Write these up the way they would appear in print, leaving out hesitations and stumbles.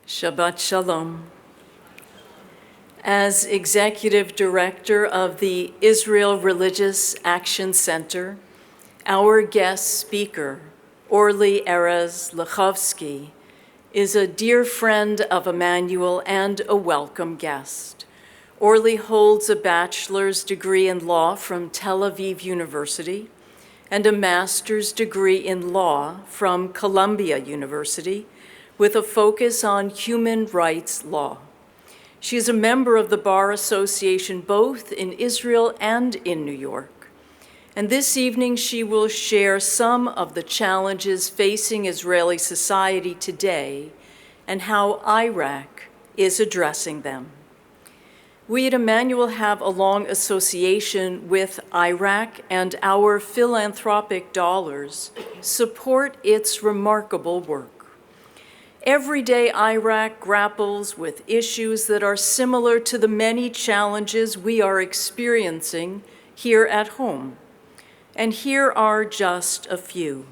Shabbat Shalom. As Executive Director of the Israel Religious Action Center, our guest speaker, Orly Erez-Likhovski, is a dear friend of Emanu-El and a welcome guest. Orly holds a bachelor's degree in law from Tel Aviv University and a master's degree in law from Columbia University with a focus on human rights law. She is a member of the Bar Association both in Israel and in New York. And this evening she will share some of the challenges facing Israeli society today and how Iraq is addressing them. We at Emanu-El have a long association with Iraq, and our philanthropic dollars support its remarkable work. Every day, Iraq grapples with issues that are similar to the many challenges we are experiencing here at home. And here are just a few.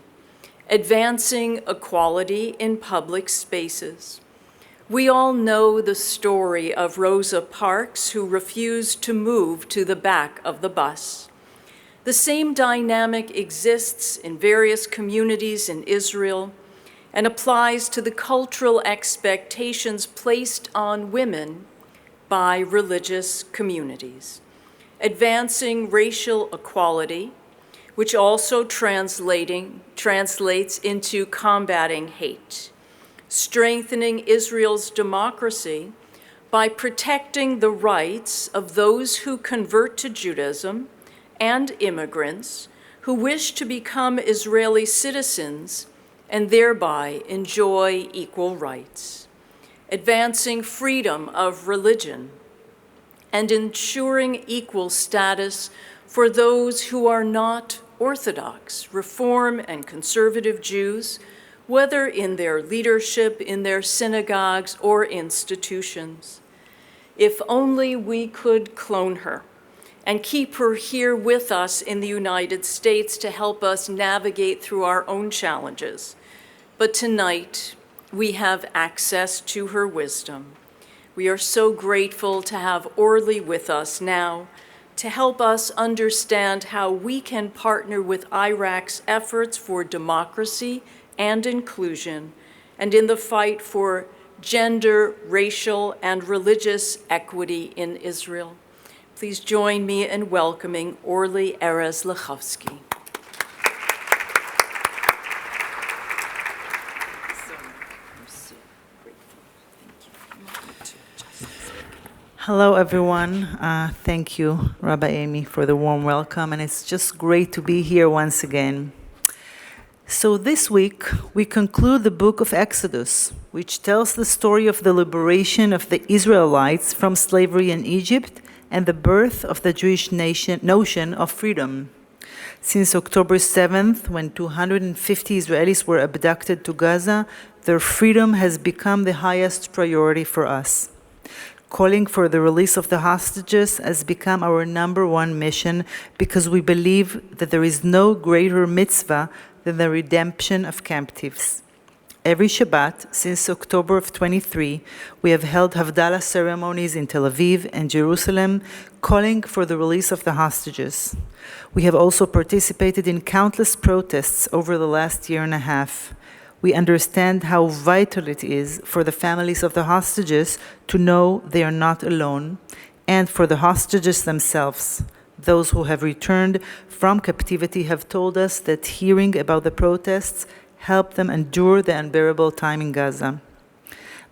Advancing equality in public spaces. We all know the story of Rosa Parks, who refused to move to the back of the bus. The same dynamic exists in various communities in Israel and applies to the cultural expectations placed on women by religious communities. Advancing racial equality, which also translates into combating hate. Strengthening Israel's democracy by protecting the rights of those who convert to Judaism and immigrants who wish to become Israeli citizens and thereby enjoy equal rights. Advancing freedom of religion and ensuring equal status for those who are not Orthodox, Reform, and conservative Jews, whether in their leadership, in their synagogues, or institutions. If only we could clone her and keep her here with us in the United States to help us navigate through our own challenges. But tonight, we have access to her wisdom. We are so grateful to have Orly with us now to help us understand how we can partner with Iraq's efforts for democracy and inclusion, and in the fight for gender, racial, and religious equity in Israel. Please join me in welcoming Orly Erez-Likhovski. Hello, everyone. Thank you, Rabbi Amy, for the warm welcome, and it's just great to be here once again. So this week, we conclude the book of Exodus, which tells the story of the liberation of the Israelites from slavery in Egypt and the birth of the Jewish notion of freedom. Since October 7th, when 250 Israelis were abducted to Gaza, their freedom has become the highest priority for us. Calling for the release of the hostages has become our number one mission because we believe that there is no greater mitzvah than the redemption of captives. Every Shabbat since October of 23, we have held Havdalah ceremonies in Tel Aviv and Jerusalem, calling for the release of the hostages. We have also participated in countless protests over the last year and a half. We understand how vital it is for the families of the hostages to know they are not alone, and for the hostages themselves. Those who have returned from captivity have told us that hearing about the protests helped them endure the unbearable time in Gaza.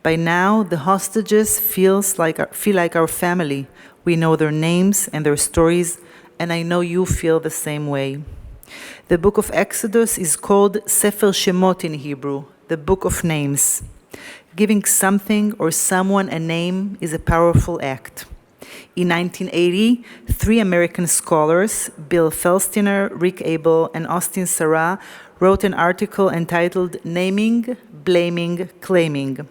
By now, the hostages feel like our family. We know their names and their stories, and I know you feel the same way. The book of Exodus is called Sefer Shemot in Hebrew, the book of names. Giving something or someone a name is a powerful act. In 1980, 3 American scholars, Bill Felstiner, Rick Abel, and Austin Sarah, wrote an article entitled Naming, Blaming, Claiming.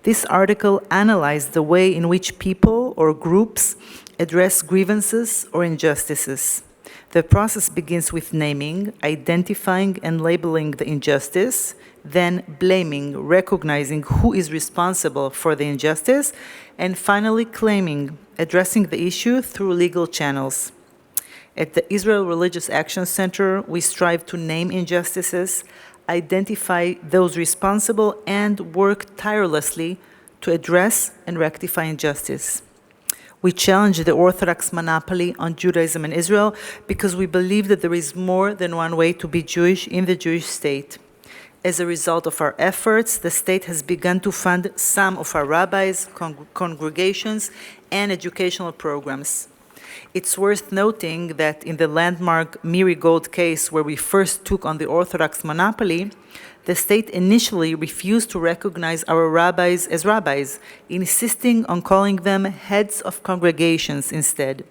This article analyzed the way in which people or groups address grievances or injustices. The process begins with naming, identifying, and labeling the injustice, then blaming, recognizing who is responsible for the injustice, and finally claiming, addressing the issue through legal channels. At the Israel Religious Action Center, we strive to name injustices, identify those responsible, and work tirelessly to address and rectify injustice. We challenge the Orthodox monopoly on Judaism in Israel because we believe that there is more than one way to be Jewish in the Jewish state. As a result of our efforts, the state has begun to fund some of our rabbis, congregations, and educational programs. It's worth noting that in the landmark Miri Gold case, where we first took on the Orthodox monopoly, the state initially refused to recognize our rabbis as rabbis, insisting on calling them heads of congregations instead.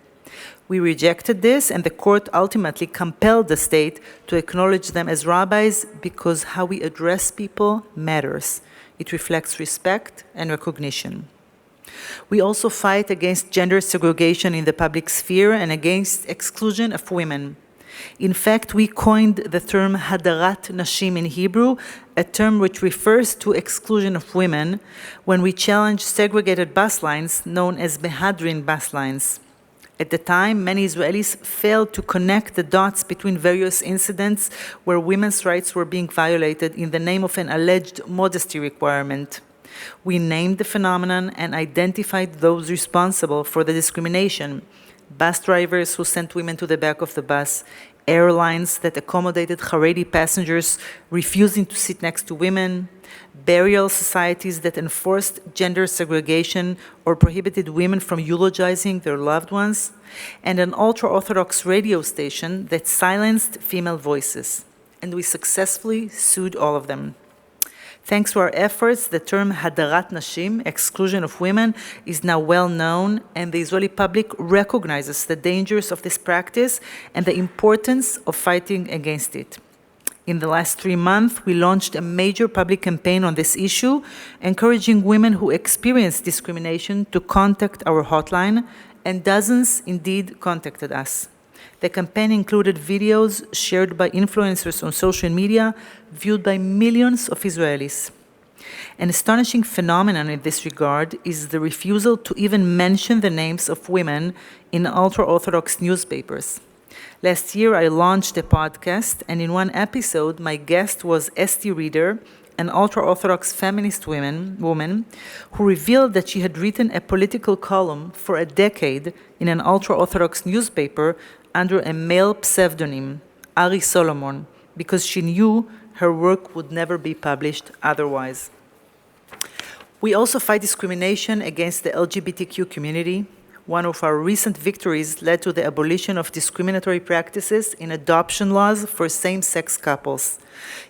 We rejected this, and the court ultimately compelled the state to acknowledge them as rabbis because how we address people matters. It reflects respect and recognition. We also fight against gender segregation in the public sphere and against exclusion of women. In fact, we coined the term hadarat nashim in Hebrew, a term which refers to exclusion of women, when we challenged segregated bus lines known as mehadrin bus lines. At the time, many Israelis failed to connect the dots between various incidents where women's rights were being violated in the name of an alleged modesty requirement. We named the phenomenon and identified those responsible for the discrimination: bus drivers who sent women to the back of the bus, airlines that accommodated Haredi passengers refusing to sit next to women, burial societies that enforced gender segregation or prohibited women from eulogizing their loved ones, and an ultra-Orthodox radio station that silenced female voices. And we successfully sued all of them. Thanks to our efforts, the term hadarat nashim, exclusion of women, is now well known, and the Israeli public recognizes the dangers of this practice and the importance of fighting against it. In the last 3 months, we launched a major public campaign on this issue, encouraging women who experience discrimination to contact our hotline, and dozens indeed contacted us. The campaign included videos shared by influencers on social media, viewed by millions of Israelis. An astonishing phenomenon in this regard is the refusal to even mention the names of women in ultra-Orthodox newspapers. Last year, I launched a podcast, and in one episode, my guest was Esti Reader, an ultra-Orthodox feminist woman who revealed that she had written a political column for a decade in an ultra-Orthodox newspaper under a male pseudonym, Ari Solomon, because she knew her work would never be published otherwise. We also fight discrimination against the LGBTQ community. One of our recent victories led to the abolition of discriminatory practices in adoption laws for same-sex couples.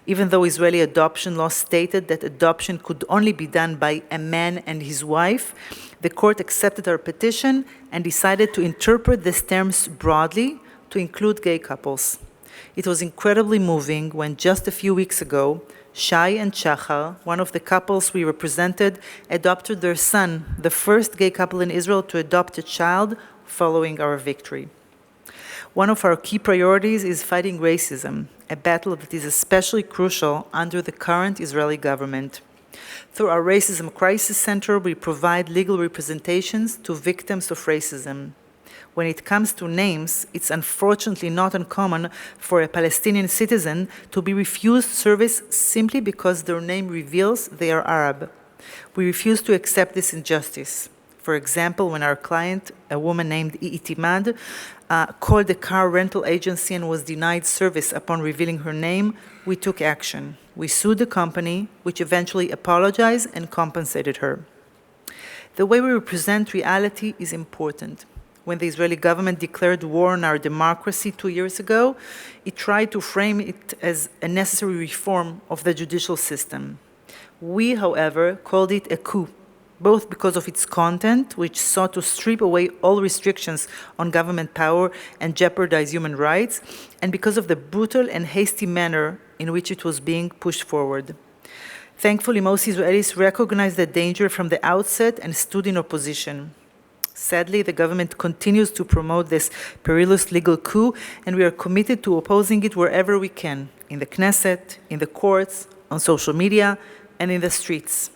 Even though Israeli adoption law stated that adoption could only be done by a man and his wife, the court accepted our petition and decided to interpret these terms broadly to include gay couples. It was incredibly moving when just a few weeks ago, Shai and Shachar, one of the couples we represented, adopted their son, the first gay couple in Israel to adopt a child following our victory. One of our key priorities is fighting racism, a battle that is especially crucial under the current Israeli government. Through our Racism Crisis Center, we provide legal representations to victims of racism. When it comes to names, it's unfortunately not uncommon for a Palestinian citizen to be refused service simply because their name reveals they are Arab. We refuse to accept this injustice. For example, when our client, a woman named Itimad, called a car rental agency and was denied service upon revealing her name, we took action. We sued the company, which eventually apologized and compensated her. The way we represent reality is important. When the Israeli government declared war on our democracy 2 years ago, it tried to frame it as a necessary reform of the judicial system. We, however, called it a coup, both because of its content, which sought to strip away all restrictions on government power and jeopardize human rights, and because of the brutal and hasty manner in which it was being pushed forward. Thankfully, most Israelis recognized the danger from the outset and stood in opposition. Sadly, the government continues to promote this perilous legal coup, and we are committed to opposing it wherever we can, in the Knesset, in the courts, on social media, and in the streets.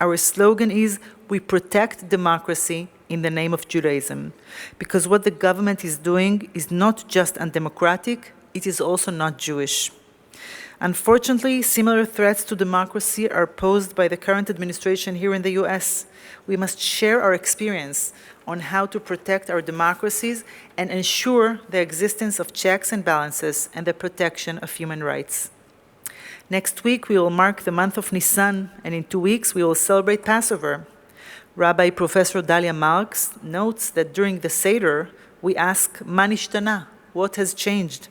Our slogan is, "We protect democracy in the name of Judaism," because what the government is doing is not just undemocratic, it is also not Jewish. Unfortunately, similar threats to democracy are posed by the current administration here in the US. We must share our experience on how to protect our democracies and ensure the existence of checks and balances and the protection of human rights. Next week, we will mark the month of Nisan, and in 2 weeks, we will celebrate Passover. Rabbi Professor Dalia Marks notes that during the Seder, we ask, "Ma nishtana?" What has changed?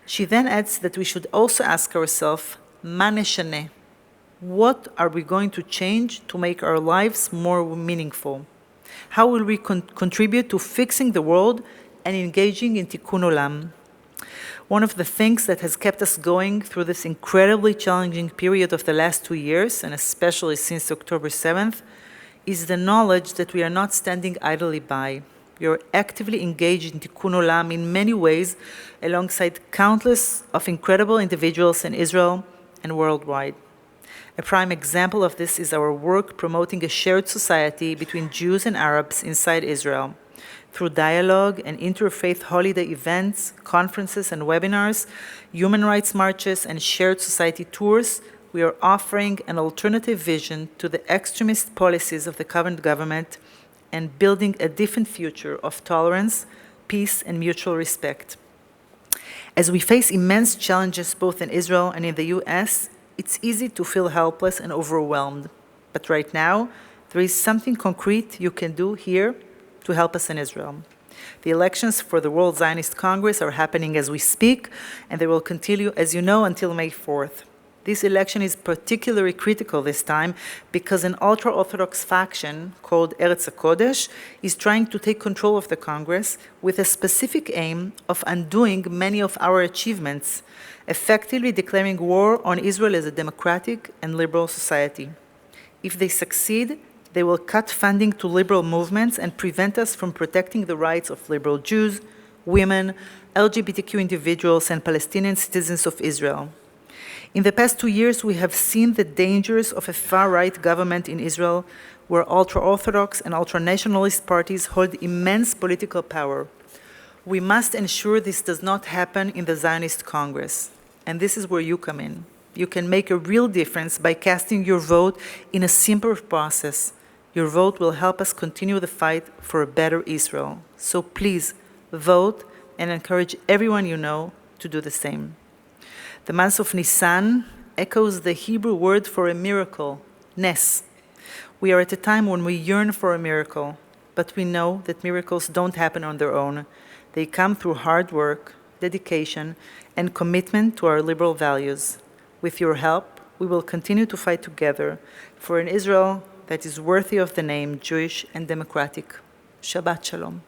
She then adds that we should also ask ourselves, "Ma neshaneh?" What are we going to change to make our lives more meaningful? How will we contribute to fixing the world and engaging in tikkun olam? One of the things that has kept us going through this incredibly challenging period of the last 2 years, and especially since October 7th, is the knowledge that we are not standing idly by. We are actively engaged in tikkun olam in many ways, alongside countless of incredible individuals in Israel and worldwide. A prime example of this is our work promoting a shared society between Jews and Arabs inside Israel. Through dialogue and interfaith holiday events, conferences and webinars, human rights marches, and shared society tours, we are offering an alternative vision to the extremist policies of the current government and building a different future of tolerance, peace, and mutual respect. As we face immense challenges both in Israel and in the US, it's easy to feel helpless and overwhelmed. But right now, there is something concrete you can do here to help us in Israel. The elections for the World Zionist Congress are happening as we speak, and they will continue, as you know, until May 4th. This election is particularly critical this time because an ultra-Orthodox faction called Erez-Likhovski is trying to take control of the Congress with a specific aim of undoing many of our achievements, effectively declaring war on Israel as a democratic and liberal society. If they succeed, they will cut funding to liberal movements and prevent us from protecting the rights of liberal Jews, women, LGBTQ individuals, and Palestinian citizens of Israel. In the past 2 years, we have seen the dangers of a far-right government in Israel where ultra-Orthodox and ultra-nationalist parties hold immense political power. We must ensure this does not happen in the Zionist Congress, and this is where you come in. You can make a real difference by casting your vote in a simple process. Your vote will help us continue the fight for a better Israel. So please, vote and encourage everyone you know to do the same. The month of Nisan echoes the Hebrew word for a miracle, nes. We are at a time when we yearn for a miracle, but we know that miracles don't happen on their own. They come through hard work, dedication, and commitment to our liberal values. With your help, we will continue to fight together for an Israel that is worthy of the name Jewish and democratic. Shabbat Shalom.